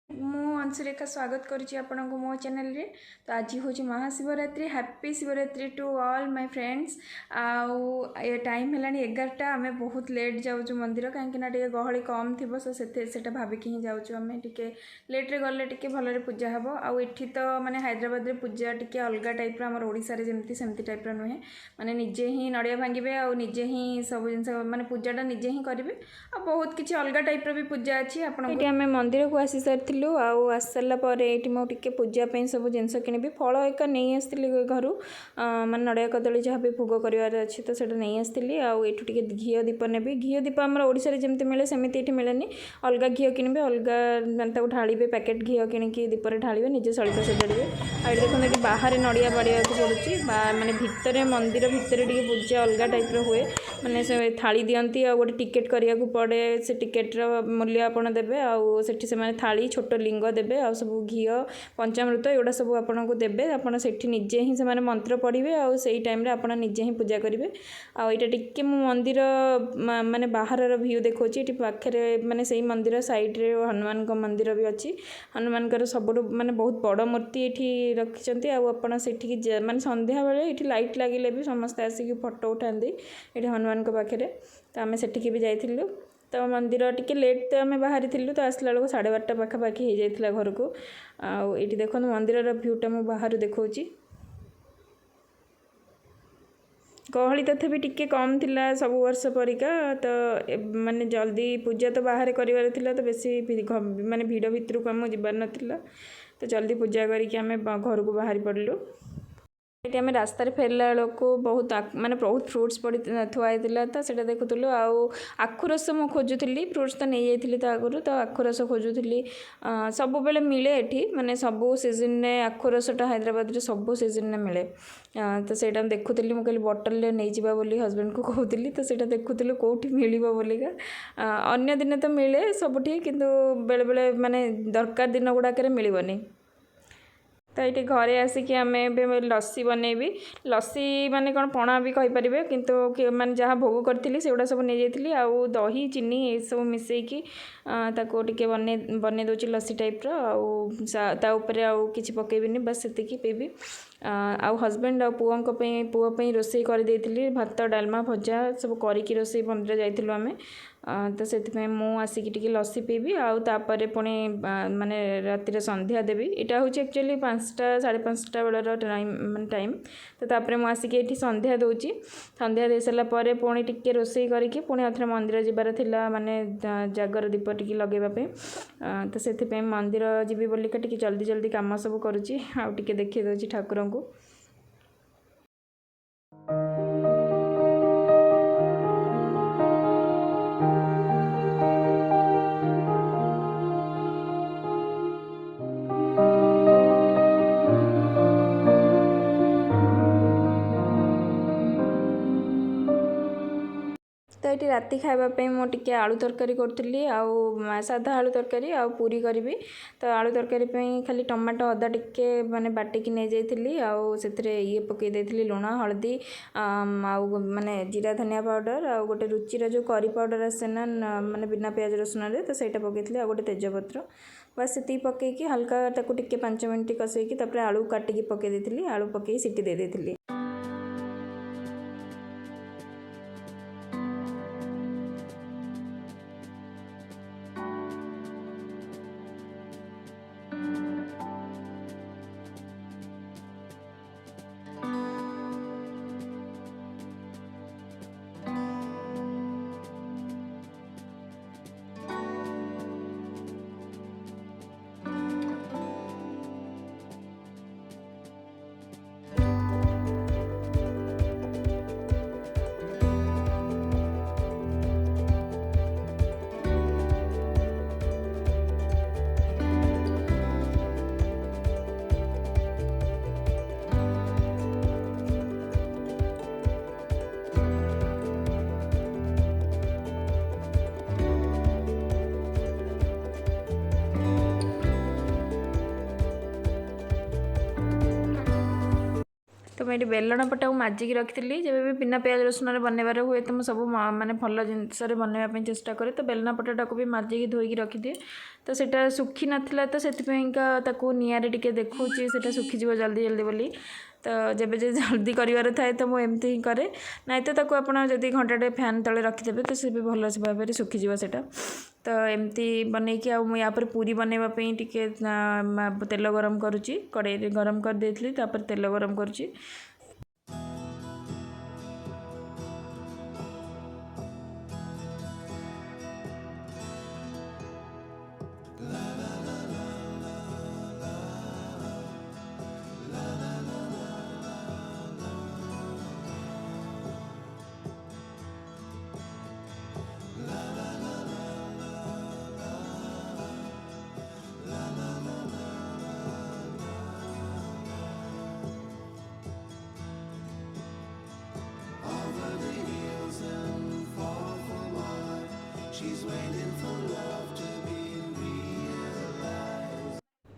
ମୁଁ अंशुरेखा स्वागत करुच्ची आपण को मो चैनल रे। तो आज हूँ Mahashivratri happy Shivratri to all my friends. आउ टाइम है 11टा आम बहुत लेट जाऊँ मंदिर कहीं गहली कम थी सो से भाविक ही जाऊँ आम टे लेट्रे गले टे भलरे पूजा हम आठी तो माने हैदराबाद रे पूजा टे अलग टाइप आम ओडिशा रे जमती सेमती टाइप नुहे माने निजे ही नड़िया भांगे आ निजे ही सब जिन माने पूजाटा निजे ही करेंगे आ बहुत किसी अलग टाइप भी पूजा अच्छी आप मंदिर को आसी सारी आसला ये मुझे टे पूजापी सब जिनस किणी फल एक नहीं आसती घर मान नड़िया कदली जहाँ भी भोग करार अच्छी तो सीटा नहीं आसती आठ घी दीप ने घी दीप आम ओडिशा जमी मिले सेमती ये मिले अलग घी किणवे अलग मैं ढाड़े पैकेट घी कि दीपर ढाड़े निजे सलिता सजाड़े आ देखते ये बाहर नड़िया बाड़िया पड़ी माने भितर मंदिर भितर टे पूजा अलग टाइप हुए मैंने से थाली दिखती आ गोटे टिकेट करने को पड़े से टिकेट्र मूल्य आपड़ देवे आउ से थाली छोट लिंग देवे आ सब घी पंचामृत एगुड़ा सब आपन को देवे आपड़ से निजे ही से मंत्र पढ़े आउ से टाइम आप निजे ही पूजा करेंगे आईटा टिके मु मंदिर माने बाहर व्यू देखा ये पाखे माने से मंदिर साइड्रे हनुमान मंदिर भी अच्छी हनुमान सब माने बहुत बड़ मूर्ति ये रखिंट आपड़ से माने संध्या बेले ये लाइट लगे भी समस्ते आसिक फोटो उठाते ये हनुमान पाखे तो आम से भी जाइलु तो मंदिर टिके लेट तो आम बाहरी थिलु तो आसला बेलू 12:30 पाखापाखि हो जाता घर को आईटी देखो मंदिर भ्यूटा मु बाहर देखा गहली तथापि टिके कम थिला सब वर्ष परिका तो माने जल्दी पूजा तो बाहर करार थिला तो बेसी माने भिड़ भितर को आम जीवार नाला तो जल्दी पूजा करके आम घर को बाहरी पड़लु ये आम रास्तार फेरला बेलू बहुत माने बहुत फ्रुट्स पड़ी थुआई तो सीटा देखुलु आखु रस मु खोजुली फ्रुट्स तो नहीं जाइली तो आगुरी तो आखु रस खोजुली सब बेले मिले ये माने सबू सीजन ने आखु रसटा हैदराबाद रे सबू सीजन ने मिले तो सहीटा देखुली मुझे कहली बटल नहीं जावा बोली हजबैंड को कहूली तो सहीटा देखुलु कौटी मिल बोलिका अन्य दिन तो मिले सबुठी किंतु बेले बेले माने दरकार दिन गुड़ाक मिलनी तो ये घरे आसिक आम लस्सी बनैबी लस्सी माने कौन पणा भी कहींपर किंतु माने जहाँ भोग करी से सब नहीं जाती आउ दही चीनी ये सब मिसईकी ताको टिके बनै दूसरी लस्सी टाइप्र आउे आउ कि पकेबी बस से पीबी आउ हजबैंड आ पुओं रोषे कर भात डालमा भजा सब करी रोषे मंदिर जाइलु आम तो से मुझे टे लस्सी पीबी आउे पुणी माने रातिर संध्या देवी यहाँ हूँ एक्चुअली 5टा 5:30 बेलर टाइम तो तापर मुझे ये संध्या दूची संध्या दे सारापर पुणी टे रोषे करके पुणी आथरे मंदिर जीवार थिला माने जागर दीप टे लगेवाई तो से मंदिर जीवी बोलिका टे जल्दी जल्दी कम सब करुँची आउ टे देखी दूची ठाकुर को तो ये राति खावाई मुझे आलू तरकारी करी साधा आलू तरकारी आ पूरी करी तो आलू तरकारी खाली टमाटो अदा टिके माने बाटिकी नहीं जाइली से ये पकई देती लुण हलदी आउ माने जीरा धनिया पाउडर आ गोटे रुचिर जो करी पाउडर आसे ना माने बिना प्याज रसुन तो सहीटा पकई आ गोटे तेजपत्र बस से पकईकी हल्का ताको टिके 5 मिनट कसईकी आलू काटिकी पकई देती आलू पकई सीटी दे देती मुझे बेलण पटा माजिक रखी जब भी बिना प्याज रसुन बनवार हुए तो मुझे सब माने भल जिनस बनवाई चेष्टा करे तो बेलण पटाटा को भी माजिक धोईकी रखिदिए तो सेटा सुखी नाथिला तो से निआरे टिके देखुची से सुखीज जल्दी जल्दी बोली तो जब जल्दी करार थाए तो मुझे एमती ही करे नाई तो आप घंटाटे फैन तले रखिदेवे तो सी भी भल से भाव में सुखीज सेटा तो एमती बनईकि आपर पूरी बनवाई टिके तेल गरम करुच्ची कड़ाई गरम कर देती तेल गरम करुच्ची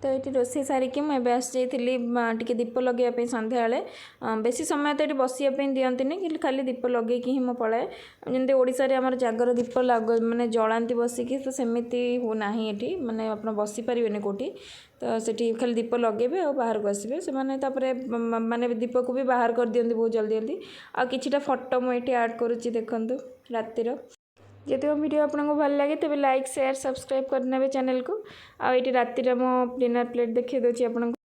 तो ये रोसे सारिकी मुझे आस जाइए दीप लगे सन्ध्या बेसी समय तो ये बसापी दिखती कि खाली दीप लगे ही मुझे पलाए जमी ओडिशा रे आमर जागर दीप माने जलांती बसिकी तो सेमती ना ये माने आप बसी पारे कौटी तो सेठी खाली दीप लगे और बाहर को आसबे से माने दीप को भी बाहर कर दियंती बहुत जल्दी जल्दी आ किछिटा फोटो मुझे ऐड करुच्ची देखंतु रातिर जदि मो वीडियो आपको भल लगे तेज लाइक शेयर सब्सक्राइब करने चैनल को आईटी रातिर मो डिनर प्लेट देखिए दूसरी आपको।